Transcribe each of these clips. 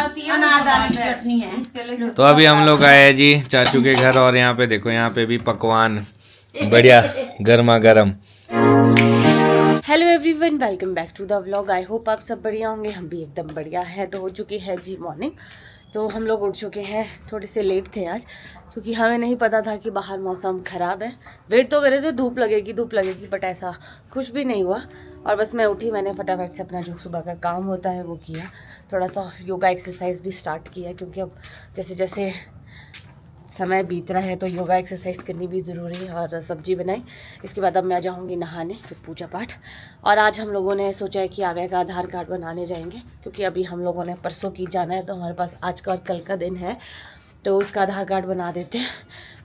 डालती है, अनारदाने की चटनी है। तो अभी हम लोग आए हैं जी चाचू के घर और यहाँ पे देखो, यहाँ पे भी पकवान बढ़िया गर्मा गर्म। Hello everyone, welcome back to the vlog. I hope आप सब बढ़िया होंगे, हम भी एकदम बढ़िया है। तो हो चुकी है जी मॉर्निंग, तो हम लोग उठ चुके हैं। थोड़े से लेट थे आज क्योंकि हमें नहीं पता था कि बाहर मौसम ख़राब है। वेट तो करे थे धूप लगेगी बट ऐसा कुछ भी नहीं हुआ। और बस मैं उठी, मैंने फटाफट से अपना जो सुबह का काम होता है वो किया। थोड़ा सा योगा एक्सरसाइज भी स्टार्ट किया क्योंकि अब जैसे जैसे समय बीत रहा है तो योगा एक्सरसाइज करनी भी ज़रूरी है। और सब्जी बनाई, इसके बाद अब मैं जाऊंगी नहाने, फिर पूजा पाठ। और आज हम लोगों ने सोचा है कि आवे का आधार कार्ड बनाने जाएंगे क्योंकि अभी हम लोगों ने परसों की जाना है, तो हमारे पास आज का और कल का दिन है, तो उसका आधार कार्ड बना देते हैं।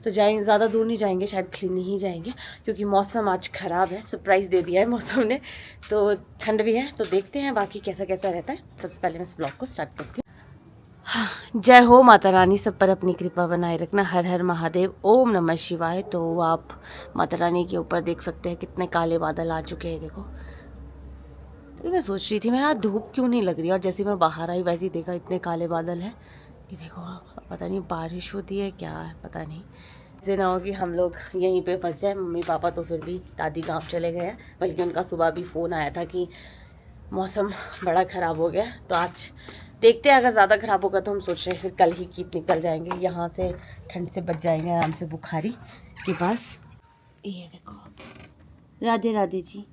तो जाएंगे, ज़्यादा दूर नहीं जाएंगे, शायद खिलनी ही जाएंगे क्योंकि मौसम आज ख़राब है। सरप्राइज़ दे दिया है मौसम ने, तो ठंड भी है। तो देखते हैं बाकी कैसा कैसा रहता है। सबसे पहले मैं इस ब्लॉग को स्टार्ट करती हूँ। जय हो माता रानी, सब पर अपनी कृपा बनाए रखना। हर हर महादेव, ओम नमः शिवाय। तो आप माता रानी के ऊपर देख सकते हैं कितने काले बादल आ चुके हैं। देखो, तो मैं सोच रही थी मैं यहाँ धूप क्यों नहीं लग रही, और जैसे मैं बाहर आई वैसे ही देखा इतने काले बादल हैं। ये देखो, आप पता नहीं बारिश होती है क्या है, पता नहीं। ऐसे ना हो कि हम लोग यहीं पे फंस जाए। मम्मी पापा तो फिर भी दादी गाँव चले गए हैं, बल्कि उनका सुबह भी फ़ोन आया था कि मौसम बड़ा ख़राब हो गया। तो आज देखते हैं, अगर ज़्यादा ख़राब होगा तो हम सोच रहे हैं फिर कल ही की निकल जाएंगे यहाँ से, ठंड से बच जाएंगे आराम से बुखारी के पास। ये देखो, राधे राधे जी।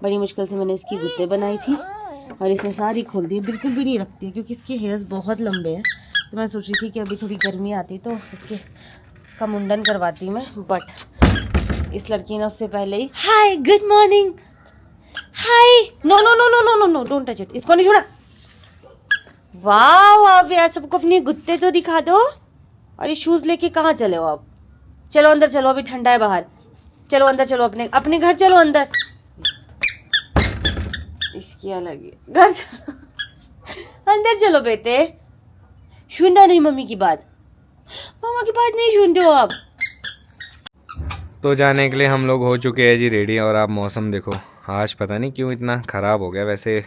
बड़ी मुश्किल से मैंने इसकी गुत्ते बनाई थी और इसने सारी खोल दी। बिल्कुल भी नहीं रखती है क्योंकि इसके हेयर्स बहुत लंबे हैं। तो मैं सोच रही थी कि अभी थोड़ी गर्मी आती तो इसका मुंडन करवाती मैं, बट इस लड़की ने उससे पहले ही hi good morning, hi no no no no no no no don't touch it, इसको नहीं छोड़ा। वाह आप यार, सबको अपने गुत्ते तो दिखा दो। और ये शूज लेके कहाँ चले हो आप? चलो अंदर चलो, अभी ठंडा है बाहर। चलो अंदर चलो, अपने घर चलो अंदर। इसकी अलग है, घर चलो अंदर चलो बेटे। सुनना नहीं मम्मी की बात, मामा की बात नहीं सुनते हो आप। तो जाने के लिए हम लोग हो चुके हैं जी रेडी। और आप मौसम देखो, आज पता नहीं क्यों इतना ख़राब हो गया। वैसे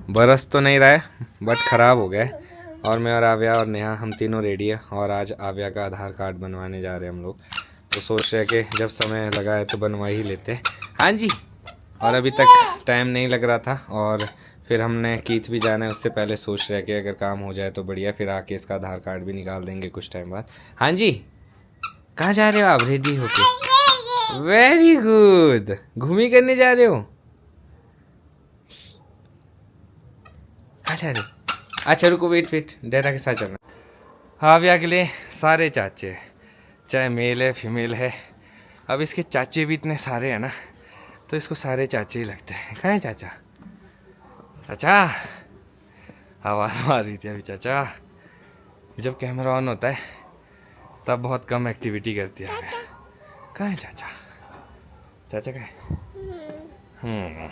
बरस तो नहीं रहा है बट ख़राब हो गया है। और मैं और आव्या और नेहा हम तीनों रेडी है। और आज आव्या का आधार कार्ड बनवाने जा रहे हैं हम लोग। तो सोच रहे हैं कि जब समय लगा है तो बनवा ही लेते हैं। हाँ जी, और अभी तक टाइम नहीं लग रहा था। और फिर हमने कीथ भी जाना है, उससे पहले सोच रहे हैं कि अगर काम हो जाए तो बढ़िया, फिर आके इसका आधार कार्ड भी निकाल देंगे कुछ टाइम बाद। हाँ जी, कहाँ जा रहे हो आप? रेडी होके, वेरी गुड। घूमी करने जा रहे हो? कहाँ जा रहे हो? अच्छा रुको, वेट, डैडा के साथ चलना। हाँ, ब्याह के लिए सारे चाचे, चाहे मेल है फीमेल है। अब इसके चाचे भी इतने सारे हैं ना, तो इसको सारे चाचे ही लगते हैं। कहाँ है चाचा? चाचा आवाज़ मार रही थी अभी। चाचा जब कैमरा ऑन होता है तब बहुत कम एक्टिविटी करती है। कहाँ है चाचा? चाचा कहाँ है?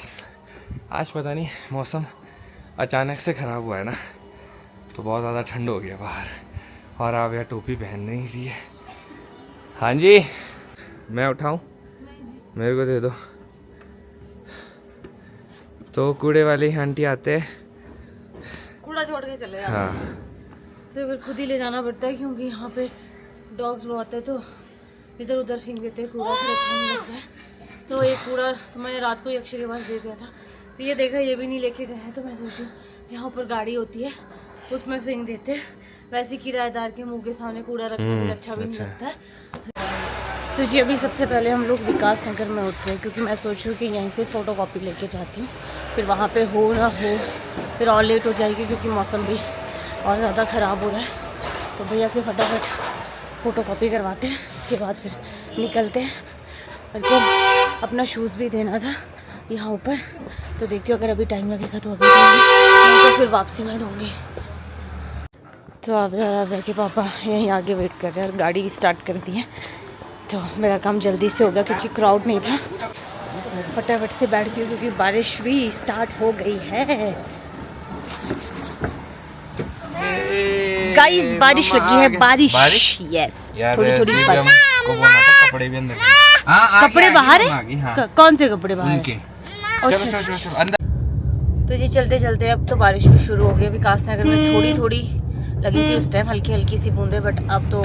आज पता नहीं मौसम अचानक से ख़राब हुआ है ना, तो बहुत ज़्यादा ठंड हो गया बाहर। और आप यार टोपी पहन नहीं रही है। हाँ जी, मैं उठाऊं? मेरे को दे दो। तो कूड़े वाली आंटी आते हैं, कूड़ा छोड़ के चले जाते हैं। हाँ, तो फिर खुद ही ले जाना पड़ता है क्योंकि यहाँ पे डॉग्स लोग आते हैं तो इधर उधर फेंक देते हैं कूड़ा, फिर अच्छा नहीं लगता है। तो एक कूड़ा तो मैंने रात को ही अक्षय के पास दे दिया था, तो ये देखा ये भी नहीं लेके गए हैं। तो मैं सोचूं यहाँ पर गाड़ी होती है उसमें फेंक देते हैं। वैसे किराएदार के मुंह के सामने कूड़ा रखना भी अच्छा भी नहीं लगता है। तो जी अभी सबसे पहले हम लोग विकास नगर में उतरे हैं क्योंकि मैं सोच रही हूँ कि यहीं से फ़ोटो कॉपी लेके जाती हूँ, फिर वहाँ पे हो ना हो फिर और लेट हो जाएगी क्योंकि मौसम भी और ज़्यादा ख़राब हो रहा है। तो भैया से फटाफट फ़ोटो कॉपी करवाते हैं, इसके बाद फिर निकलते हैं। तो अपना शूज़ भी देना था यहाँ ऊपर, तो देखती हूँ अगर अभी टाइम लगेगा तो अभी दूँगी, तो फिर वापसी में दूँगी। तो आव्या के पापा यहीं आगे वेट कर रहे हैं और गाड़ी स्टार्ट कर दी है। तो मेरा काम जल्दी से हो गया क्योंकि क्राउड नहीं था। फटाफट से बैठती हूँ क्योंकि बारिश भी स्टार्ट हो गई है। गाइस बारिश लगी है, बारिश यस, थोड़ी थोड़ी कपड़े भी अंदर, कपड़े बाहर है। कौन से कपड़े बाहर? चलो अंदर। तो जी चलते चलते अब तो बारिश भी शुरू हो गई। विकास नगर में थोड़ी थोड़ी लगी थी उस टाइम, हल्की हल्की सी बूंदे, बट अब तो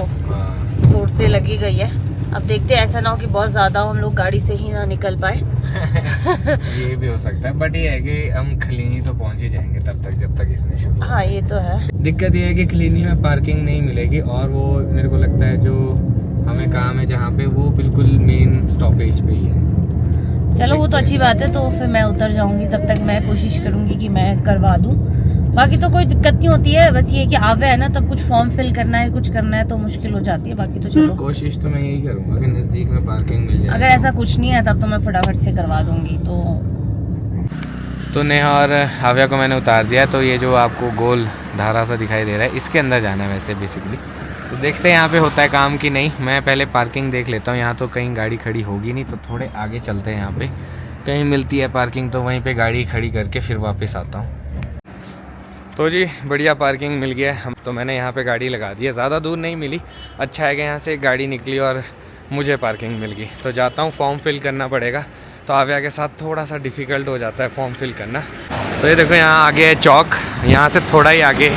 जोर से लगी गई है। अब देखते हैं ऐसा ना हो कि बहुत ज्यादा हम लोग गाड़ी से ही ना निकल पाए। ये भी हो सकता है, बट ये है कि हम खलीनी तो पहुंच ही जाएंगे तब तक जब तक इसने शुरू। हाँ ये तो है। दिक्कत ये है कि खलीनी में पार्किंग नहीं मिलेगी, और वो मेरे को लगता है जो हमें काम है जहाँ पे वो बिल्कुल मेन स्टॉपेज पे ही है। चलो वो तो अच्छी बात है, तो फिर मैं उतर जाऊंगी, तब तक मैं कोशिश करूंगी कि मैं करवा दूं। बाकी तो कोई दिक्कत नहीं होती है, बस ये कि आवे है ना, तब कुछ फॉर्म फिल करना है, कुछ करना है तो मुश्किल हो जाती है। बाकी तो चलो कोशिश तो मैं यही करूंगा कि नजदीक में पार्किंग मिल जाए। अगर ऐसा कुछ नहीं है तब तो मैं फटाफट से करवा दूंगी। तो नेहा और हाव्या को मैंने उतार दिया, तो ये जो आपको गोल धारा सा दिखाई दे रहा है इसके अंदर जाना है वैसे बेसिकली। तो देखते हैं यहाँ पे होता है काम कि नहीं। मैं पहले पार्किंग देख लेता हूँ, यहाँ तो कहीं गाड़ी खड़ी होगी नहीं, तो थोड़े आगे चलते हैं। यहाँ पे कहीं मिलती है पार्किंग तो वहीं पे गाड़ी खड़ी करके फिर वापस आता हूँ। तो जी बढ़िया पार्किंग मिल गया है हम, तो मैंने यहाँ पे गाड़ी लगा दी है। ज़्यादा दूर नहीं मिली, अच्छा है कि यहाँ से गाड़ी निकली और मुझे पार्किंग मिल गई। तो जाता हूँ, फॉर्म फिल करना पड़ेगा, तो आव्या के साथ थोड़ा सा डिफ़िकल्ट हो जाता है फॉर्म फिल करना। तो ये देखो यहाँ आगे है चौक, यहाँ से थोड़ा ही आगे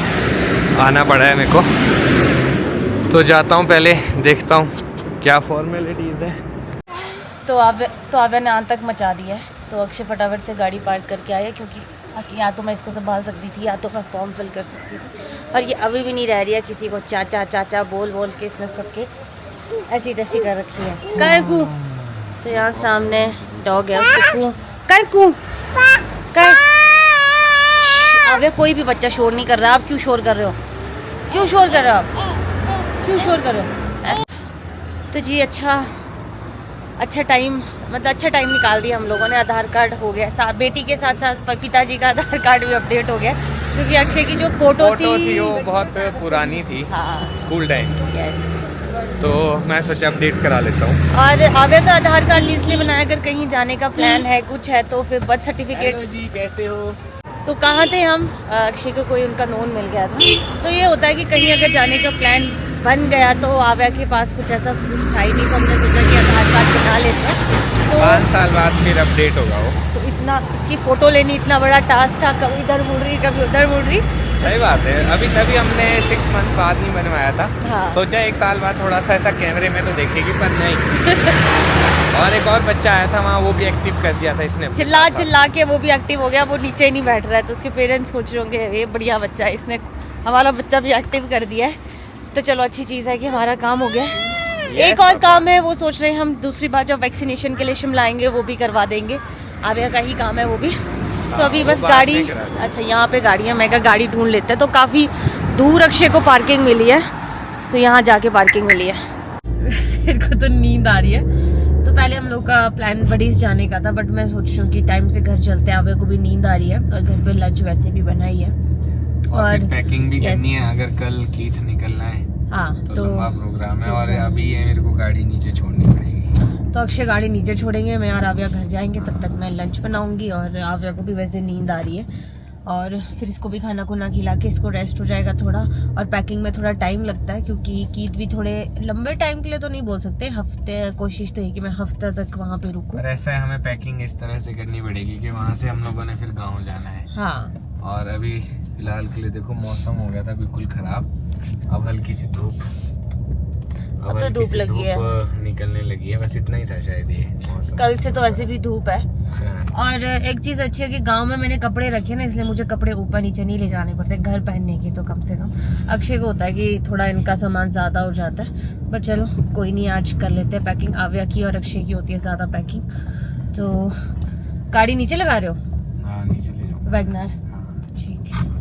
आना पड़ा है मेरे को। तो जाता हूँ, पहले देखता हूँ क्या फॉर्मेलिटीज़ है। तो आव्या ने आन तक मचा दिया है, तो अक्षय फटाफट से गाड़ी पार्क करके आया, क्योंकि या तो मैं इसको संभाल सकती थी या तो मैं फॉर्म फिल कर सकती थी। और ये अभी भी नहीं रह रही है किसी को चाचा चाचा बोल बोल के, इसने सबके ऐसी तैसी कर रखी है। कैकू, तो यहाँ सामने डॉग है, उसको कैकू आव्या, कोई भी बच्चा शोर नहीं कर रहा। आप क्यों शोर कर रहे हो? क्यों शोर कर रहे हो आप? क्यों शोर कर रहे हो? तो जी अच्छा टाइम, मतलब अच्छा टाइम निकाल दिया हम लोगों ने। आधार कार्ड हो गया, बेटी के साथ साथ पिताजी का आधार कार्ड भी अपडेट हो गया, क्योंकि अक्षय की जो फोटो थी वो बहुत पुरानी थी। हाँ स्कूल टाइम की। यस। तो मैं सोचा अपडेट करा लेता हूँ। और आगे तो आधार कार्ड इसलिए बनाया, अगर कहीं जाने का प्लान है कुछ है तो फिर बर्थ सर्टिफिकेट। जी कैसे हो? तो कहाँ थे हम? अक्षय को कोई उनका नोन मिल गया था। तो ये होता है कि कहीं अगर जाने का प्लान बन गया तो आव्या के पास कुछ ऐसा था ही नहीं, तो हमने सोचा कि आधार कार्ड बना लेते हैं। तो 5 साल बाद फिर अपडेट होगा वो। तो इतना इसकी फ़ोटो लेनी इतना बड़ा टास्क था, कभी इधर मुड़ रही कभी उधर मुड़ रही। सही बात है, अभी तभी हमने 6 मंथ बाद नहीं बनवाया था। हाँ। सोचा 1 साल बाद थोड़ा सा ऐसा कैमरे में तो देखेगी, पर नहीं। और एक और बच्चा आया था वहाँ, वो भी एक्टिव कर दिया था इसने। चिल्ला के वो भी एक्टिव हो गया, वो नीचे ही नहीं बैठ रहा है। तो उसके पेरेंट्स सोच रहे होंगे ये बढ़िया बच्चा है, इसने हमारा बच्चा भी एक्टिव कर दिया है। तो चलो अच्छी चीज़ है कि हमारा काम हो गया। एक और काम है, वो सोच रहे हैं हम दूसरी बार जब वैक्सीनेशन के लिए शिमला आएंगे वो भी करवा देंगे। आव्या का ही काम है वो भी। तो अभी बस गाड़ी, अच्छा यहाँ पे गाड़ी है, मैं कहा गाड़ी ढूंढ लेते हैं। तो काफ़ी दूर अक्षय को पार्किंग मिली है, तो यहाँ जाके पार्किंग मिली है। मेरे को तो नींद आ रही है। तो पहले हम लोग का प्लान बडीज जाने का था, बट मैं सोच रही हूँ कि टाइम से घर चलते हैं। आव्या को भी नींद आ रही है और घर पे लंच वैसे भी बना ही है, और फिर पैकिंग भी करनी है। अगर कल कीथ निकलना है हाँ तो लंबा प्रोग्राम है, और अभी ये मेरे को गाड़ी नीचे छोड़नी पड़ेगी। तो अक्षय गाड़ी नीचे छोड़ेंगे, मैं और आव्या घर जाएंगे। तब तक मैं लंच बनाऊंगी, और आव्या को भी वैसे नींद आ रही है, और फिर इसको भी खाना खुना खिला के इसको रेस्ट हो जाएगा थोड़ा। और पैकिंग में थोड़ा टाइम लगता है, क्योंकि कीथ भी थोड़े लंबे टाइम के लिए तो नहीं बोल सकते, हफ्ते, कोशिश तो है कि मैं हफ्ते तक वहाँ पे रुकूं। पर ऐसा है, हमें पैकिंग इस तरह से करनी पड़ेगी कि वहाँ से हम लोगों ने फिर गाँव जाना है। हाँ, और अभी फिलहाल के लिए देखो मौसम हो गया था बिल्कुल खराब, अब हल्की सी धूप, अब तो धूप लगी है, निकलने लगी है। बस इतना ही था शायद ये मौसम। कल से तो वैसे भी धूप है। हाँ। और एक चीज अच्छी है कि गांव में मैंने कपड़े रखे ना, इसलिए मुझे कपड़े ऊपर नीचे नहीं ले जाने पड़ते घर पहनने के। तो कम से कम अक्षय को होता है कि थोड़ा इनका सामान ज्यादा हो जाता है, बट चलो कोई नहीं, आज कर लेते हैं पैकिंग। आव्या की और अक्षय की होती है ज्यादा पैकिंग। तो गाड़ी नीचे लगा रहे हो? हाँ नीचे ले जाओ। वैगनर, ठीक है।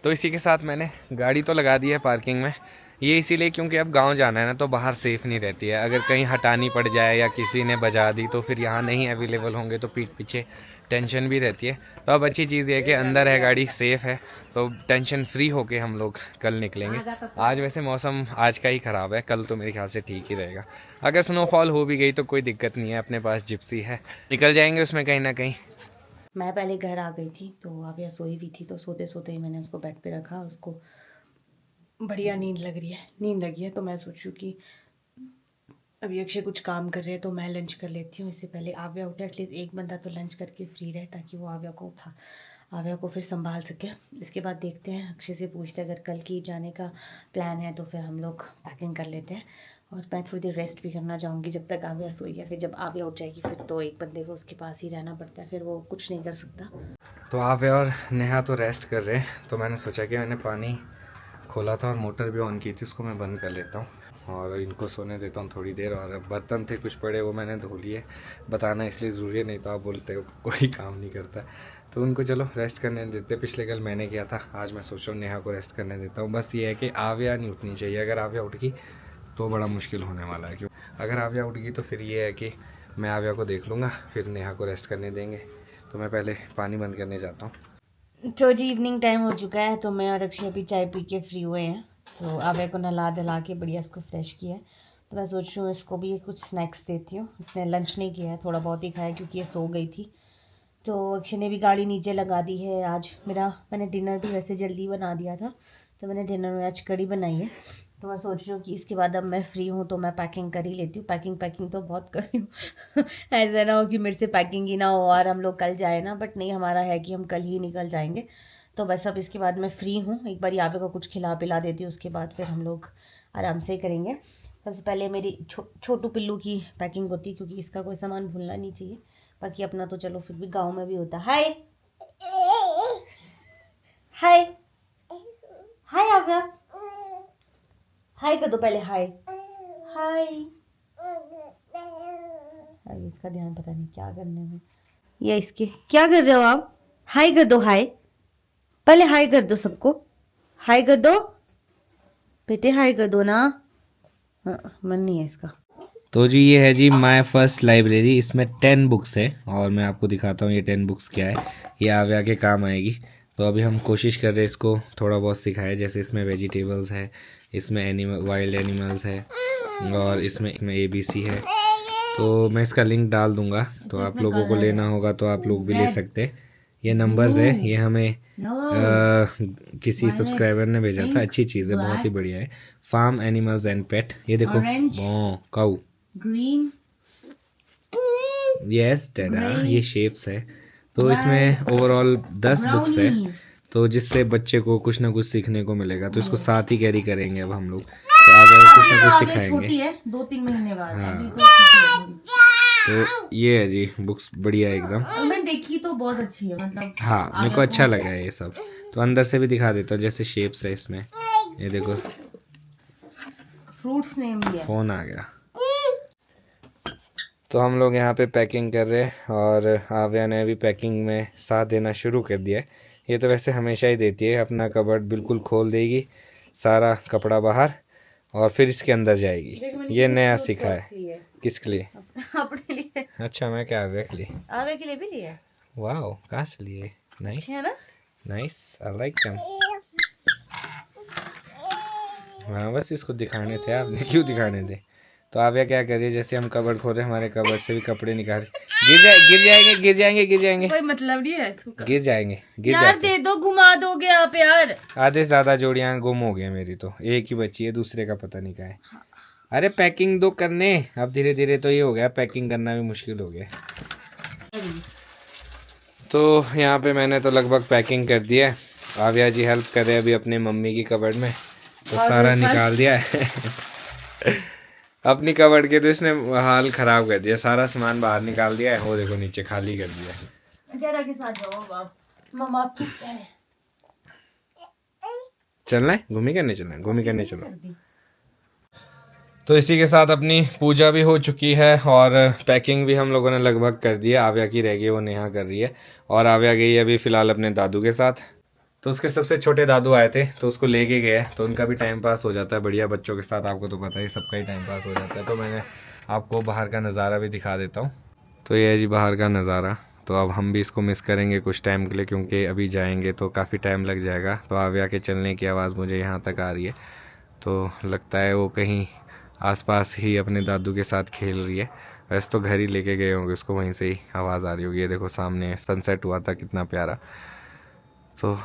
तो इसी के साथ मैंने गाड़ी तो लगा दी है पार्किंग में, ये इसीलिए क्योंकि अब गांव जाना है ना, तो बाहर सेफ़ नहीं रहती है। अगर कहीं हटानी पड़ जाए या किसी ने बजा दी तो फिर यहाँ नहीं अवेलेबल होंगे, तो पीठ पीछे टेंशन भी रहती है। तो अब अच्छी चीज़ ये है कि अंदर है गाड़ी, सेफ़ है, तो टेंशन फ्री होके हम लोग कल निकलेंगे। आज वैसे मौसम आज का ही ख़राब है, कल तो मेरे ख्याल से ठीक ही रहेगा। अगर स्नोफॉल हो भी गई तो कोई दिक्कत नहीं है, अपने पास जिप्सी है, निकल जाएंगे उसमें कहीं ना कहीं। मैं पहले घर आ गई थी, तो आव्या सोई हुई थी, तो सोते सोते ही मैंने उसको बेड पे रखा। उसको बढ़िया नींद लगी है, तो मैं सोचूं कि अभी अक्षय कुछ काम कर रहे हैं तो मैं लंच कर लेती हूँ। इससे पहले आव्या उठे, एटलीस्ट एक बंदा तो लंच करके फ्री रहे ताकि वो आव्या को फिर संभाल सके। इसके बाद देखते हैं, अक्षय से पूछते हैं अगर कल की जाने का प्लान है तो फिर हम लोग पैकिंग कर लेते हैं। और मैं थोड़ी देर रेस्ट भी करना चाहूँगी जब तक आव्या सोई है। फिर जब आव्या उठ जाएगी फिर तो एक बंदे को उसके पास ही रहना पड़ता है, फिर वो कुछ नहीं कर सकता। तो आव्या और नेहा तो रेस्ट कर रहे हैं, तो मैंने सोचा कि मैंने पानी खोला था और मोटर भी ऑन की थी, उसको मैं बंद कर लेता हूँ और इनको सोने देता हूँ थोड़ी देर। और बर्तन थे कुछ पड़े, वो मैंने धो लिए। बताना इसलिए ज़रूरी नहीं, तो आप बोलते हो कोई काम नहीं करता, तो उनको चलो रेस्ट करने देते। पिछले कल मैंने किया था, आज मैं सोच रहा हूँ नेहा को रेस्ट करने देता हूँ। बस ये है कि आव्या नहीं उठनी चाहिए। अगर आव्या उठ गई तो बड़ा मुश्किल होने वाला है, क्यों अगर आव्या उठ गई तो फिर ये है कि मैं आव्या को देख लूँगा, फिर नेहा को रेस्ट करने देंगे। तो मैं पहले पानी बंद करने जाता हूँ। तो जी इवनिंग टाइम हो चुका है, तो मैं और अक्षय अभी चाय पी के फ्री हुए हैं। तो आव्या को नहला धला के बढ़िया इसको फ्रेश किया है। तो मैं सोच रही हूँ इसको भी कुछ स्नैक्स देती हूँ। इसने लंच नहीं किया है, थोड़ा बहुत ही खाया क्योंकि ये सो गई थी। तो अक्षय ने भी गाड़ी नीचे लगा दी है। आज मैंने डिनर भी वैसे जल्दी बना दिया था, तो मैंने डिनर में आज कढ़ी बनाई है। तो मैं सोच रही हूँ कि इसके बाद अब मैं फ्री हूँ तो मैं पैकिंग कर ही लेती हूँ। पैकिंग तो बहुत कर रही हूँ ऐसा ना हो कि मेरे से पैकिंग ही ना हो और हम लोग कल जाए ना, बट नहीं, हमारा है कि हम कल ही निकल जाएंगे। तो बस अब इसके बाद मैं फ्री हूँ, एक बार यहाँ पे को कुछ खिला पिला देती हूँ, उसके बाद फिर हम लोग आराम से करेंगे। सबसे पहले मेरी छोटू पिल्लू की पैकिंग होती है क्योंकि इसका कोई सामान भूलना नहीं चाहिए। बाकी अपना तो चलो फिर भी गाँव में भी होता है। हाय हाय हाय आव्या, हाय कर दो पहले। हाय हाय। अभी इसका ध्यान पता नहीं क्या करने में, या इसके क्या कर रहे हो आप? हाय कर दो, हाय पहले हाय कर दो सबको, हाय कर दो बेटे, हाय कर दो ना। मन नहीं है इसका। तो जी ये है जी माय फर्स्ट लाइब्रेरी। इसमें 10 बुक्स है और मैं आपको दिखाता हूँ ये 10 बुक्स क्या है। ये आव्या के काम आएगी। तो अभी हम कोशिश कर रहे हैं इसको थोड़ा बहुत सिखाए। जैसे इसमें वेजिटेबल्स है, इसमें वाइल्ड एनिमल्स है और इसमें ABC है। तो मैं इसका लिंक डाल दूंगा, तो आप लोगों को लेना होगा तो आप लोग भी ले सकते हैं। ये नंबर्स है, ये हमें किसी सब्सक्राइबर ने भेजा था। अच्छी चीज़ है, बहुत ही बढ़िया है। फार्म एनिमल्स एंड पेट। ये देखो, काऊ, ग्रीन, यस डैडा, ये शेप्स है। तो इसमें ओवरऑल 10 बुक्स है, तो जिससे बच्चे को कुछ ना कुछ सीखने को मिलेगा। तो इसको साथ ही कैरी करेंगे अब हम लोग, तो आगे कुछ ना कुछ सिखाएंगे। छोटी है 2-3 महीने बाद। हाँ, तो ये है जी बुक्स, बढ़िया एकदम। मैं देखी तो बहुत अच्छी है, मतलब हाँ मेरे को अच्छा लगा है ये सब। तो अंदर से भी दिखा देता हूँ, जैसे शेप्स है इसमें। ये देखो, फ्रूट्स नेम भी है। फोन आ गया। तो हम लोग यहाँ पे पैकिंग कर रहे हैं और आव्या ने भी पैकिंग में साथ देना शुरू कर दिया है। ये तो वैसे हमेशा ही देती है, अपना कबर्ड बिल्कुल खोल देगी, सारा कपड़ा बाहर, और फिर इसके अंदर जाएगी। ये नया सीखा है। किसके लिए? अपने लिए। अच्छा, मैं क्या आव्या के लिए? आव्या के लिए भी लिए। वाह, कहाँ से लिए? नाइस है ना, नाइस, आई लाइक देम। हाँ बस इसको दिखाने थे, आपने क्यों दिखाने थे। तो आव्या क्या कर रही है, जैसे हम कबर्ड खोल रहे हैं, हमारे कबर्ड से भी कपड़े निकाल, गिर जाएंगे। कोई मतलब नहीं है इसको। गिर जाएंगे यार दे दो, घुमा दोगे आप यार। आधे से ज्यादा जोड़ियां गुम हो गए मेरी, तो एक ही बची है, दूसरे का पता नहीं कहाँ है। अरे पैकिंग दो करने, अब धीरे धीरे तो ये हो गया, पैकिंग करना भी मुश्किल हो गया। तो यहाँ पे मैंने तो लगभग पैकिंग कर दिया है। आव्या जी हेल्प कर रहे हैं अभी अपने मम्मी की कबर्ड में, तो सारा निकाल दिया है अपनी कबर्ड के, तो इसने हाल खराब कर दिया, सारा सामान बाहर निकाल दिया है। वो देखो नीचे खाली कर दिया है। डैडा के साथ जाओ आप, मम्मा की चलना है, घूमी करने चलो। तो इसी के साथ अपनी पूजा भी हो चुकी है और पैकिंग भी हम लोगों ने लगभग कर दी है। आव्या की रह गई, वो नेहा कर रही है, और आव्या गई अभी फिलहाल अपने दादू के साथ। तो उसके सबसे छोटे दादू आए थे, तो उसको लेके गए, तो उनका भी टाइम पास हो जाता है बढ़िया बच्चों के साथ। आपको तो पता ही, सबका ही टाइम पास हो जाता है। तो मैंने आपको बाहर का नज़ारा भी दिखा देता हूँ। तो ये है जी बाहर का नज़ारा। तो अब हम भी इसको मिस करेंगे कुछ टाइम के लिए, क्योंकि अभी जाएंगे तो काफ़ी टाइम लग जाएगा। तो आव्या के चलने की आवाज़ मुझे यहाँ तक आ रही है, तो लगता है वो कहीं आसपास ही अपने दादू के साथ खेल रही है। वैसे तो घर ही लेके गए होंगे उसको, वहीं से ही आवाज़ आ रही होगी। ये देखो सामने सनसेट हुआ था, कितना प्यारा। तो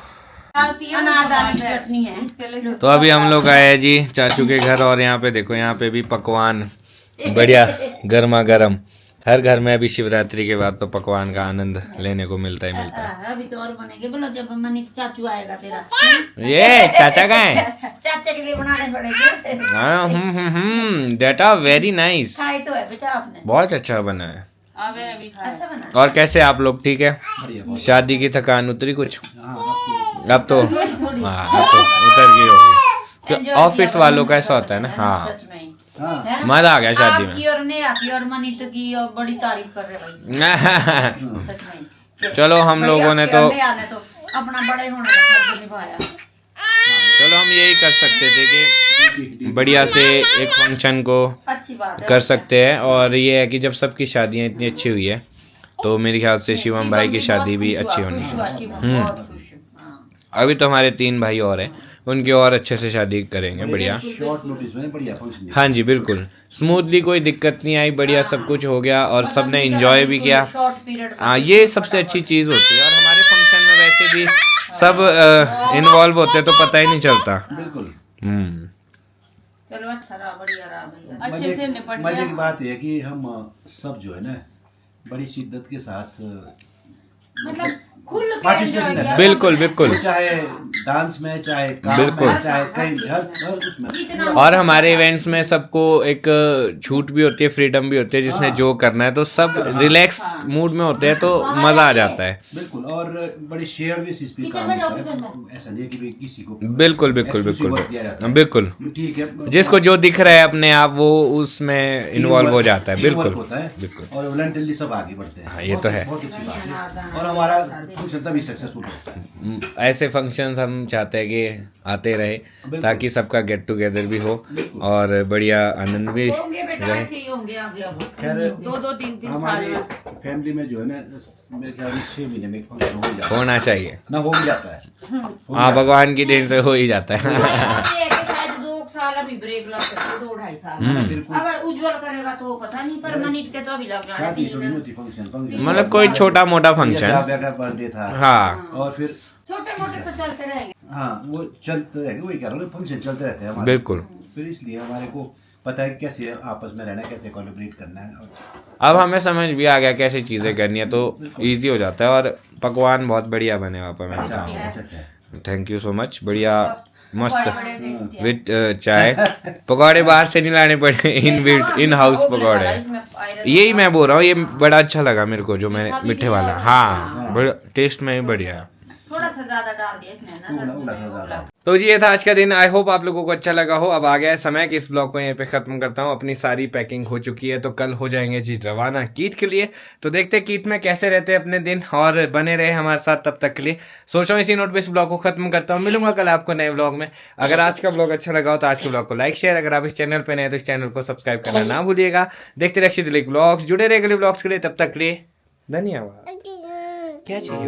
अभी हम लोग आए हैं जी चाचू के घर, और यहाँ पे देखो, यहाँ पे भी पकवान बढ़िया गर्मा गर्म। हर घर में अभी शिवरात्रि के बाद तो पकवान का आनंद लेने को मिलता ही मिलता है। अभी तो और बनेंगे, बोलो जब मनीत चाचू आएगा तेरा। ये चाचा का है। चाचा के लिए बनाने पड़ेंगे। हाँ, डेटा वेरी नाइस। खाए तो है बेटा आपने, बहुत अच्छा बना है। अच्छा बना। और कैसे आप लोग, ठीक है? शादी की थकान उतरी कुछ? अब तो हाँ, अब तो उतर गई होगी। ऑफिस वालों का ऐसा होता है ना। हाँ, सच में मजा आ गया शादी में। आपकी और नेहा की और मनीत की और बड़ी तारीफ कर रहे भाई, सच में। चलो हम लोगों ने तो अपना बड़े होने का फर्ज निभाया। चलो हम यही कर सकते थे कि बढ़िया से एक फंक्शन को अच्छी बात है कर सकते हैं। और ये है कि जब सबकी शादियां इतनी अच्छी हुई है तो मेरे ख्याल से शिवम भाई की शादी भी अच्छी होनी चाहिए। अभी तो हमारे 3 भाई और हैं, उनकी और अच्छे से शादी करेंगे। बढ़िया, शॉर्ट नोटिस में बढ़िया फंक्शन। हाँ जी बिल्कुल, स्मूथली, कोई दिक्कत नहीं आई, बढ़िया सब कुछ हो गया और सबने एंजॉय भी किया। हाँ, ये सबसे अच्छी चीज़ होती है। और हमारे फंक्शन में वैसे भी सब इन्वॉल्व होते हैं तो पता ही नहीं चलता। बिल्कुल। चलो अच्छा रहा, बढ़िया रहा भैया, अच्छे से निपट मजे गया। की बात यह है कि हम सब जो है ना बड़ी शिद्दत के साथ मतलब खुल के पार्टिसिपेशन enjoy है। किया। बिल्कुल बिल्कुल चाहे डांस में, चाहे काम बिल्कुल। में, चाहे कहीं हर उसमें। और हमारे इवेंट्स में सबको एक छूट भी होती है, फ्रीडम भी होती है, जिसने जो करना है तो सब रिलैक्स मूड में होते हैं तो मजा आ जाता है। बिल्कुल। और बड़ी शेयर भी इस पे काम होता है। ऐसा नहीं है कि भाई किसी को बिल्कुल बिल्कुल exclusive work दिया जाता बिल्कुल है। बिल्कुल, ठीक है, जिसको जो दिख रहा है अपने आप वो उसमें इन्वॉल्व हो जाता है। Teamwork बिल्कुल होता है बिल्कुल, और वॉलंटरली सब आगे बढ़ते हैं। हाँ, ये तो है। बहुत अच्छी बात है। और हमारा फंक्शन तभी सक्सेसफुल होता है। ऐसे फंक्शंस हम चाहते हैं कि आते रहे ताकि सबका गेट टुगेदर भी हो और बढ़िया आनंद भी होंगे बेटा, रहे। ऐसे ही होंगे आगे अब। खैर 2-2 3-3 साल हमारी में फैमिली में जो है ना मेरे ख्याल में 6 महीने में एक फंक्शन हो ही जाता है। होना चाहिए। ना हो भी जाता है। हाँ, भगवान की देन से हो ही जाता है। ये है कि शायद 2 साल अभी ब्रेक लग सकते हैं, 2-2.5 साल। बिल्कुल। अगर उज्जवल करेगा तो पता नहीं, पर मनीत के तो अभी लग जाने शादी थोड़ी 3। होती फंक्शन मतलब कोई छोटा मोटा फंक्शन। का बर्थडे था। हाँ और फिर छोटे मोटे तो चलते रहेंगे। हाँ वो चलते रहेंगे, वही कह रहा हूँ, फंक्शन चलते रहते हैं हमारे। बिल्कुल। फिर इसलिए हमारे को पता है कैसे आपस में रहना है, कैसे कोलैबोरेट करना है। अब हमें समझ भी आ गया कैसी चीजें करनी है तो इजी हो जाता है। और पकवान बहुत बढ़िया बने वहाँ पर, मैंने अच्छा कहा। अच्छा अच्छा। थैंक यू सो मच, बढ़िया मस्त विद चाय। पकौड़े बाहर से नहीं लाने पड़े, इन हाउस पकौड़े। यही मैं बोल रहा हूँ, ये बड़ा अच्छा लगा मेरे को जो मैं मिठे वाला। हाँ, बड़ा टेस्ट में ही बढ़िया है। थोड़ा सा ज्यादा डाल दिया इसने ना। उड़ा। तो जी ये था आज का दिन। आई होप आप लोगों को अच्छा लगा हो। अब आ गया है समय कि इस ब्लॉग को यहीं पे खत्म करता हूँ। अपनी सारी पैकिंग हो चुकी है तो कल हो जाएंगे जी रवाना कीट के लिए। तो देखते हैं कीट में कैसे रहते हैं अपने दिन, और बने रहे हमारे साथ तब तक के लिए। सोच रहा हूँ इसी नोट पे इस ब्लॉग को खत्म करता हूँ। मिलूंगा कल आपको नए ब्लॉग में। अगर आज का ब्लॉग अच्छा लगा हो तो आज के ब्लॉग को लाइक शेयर, अगर आप इस चैनल पे नए तो इस चैनल को सब्सक्राइब करना ना भूलिएगा। देखते रहिए अक्षय दिलीप ब्लॉग्स, जुड़े रहे अगले ब्लॉग्स के लिए। तब तक के लिए धन्यवाद। क्या चाहिए?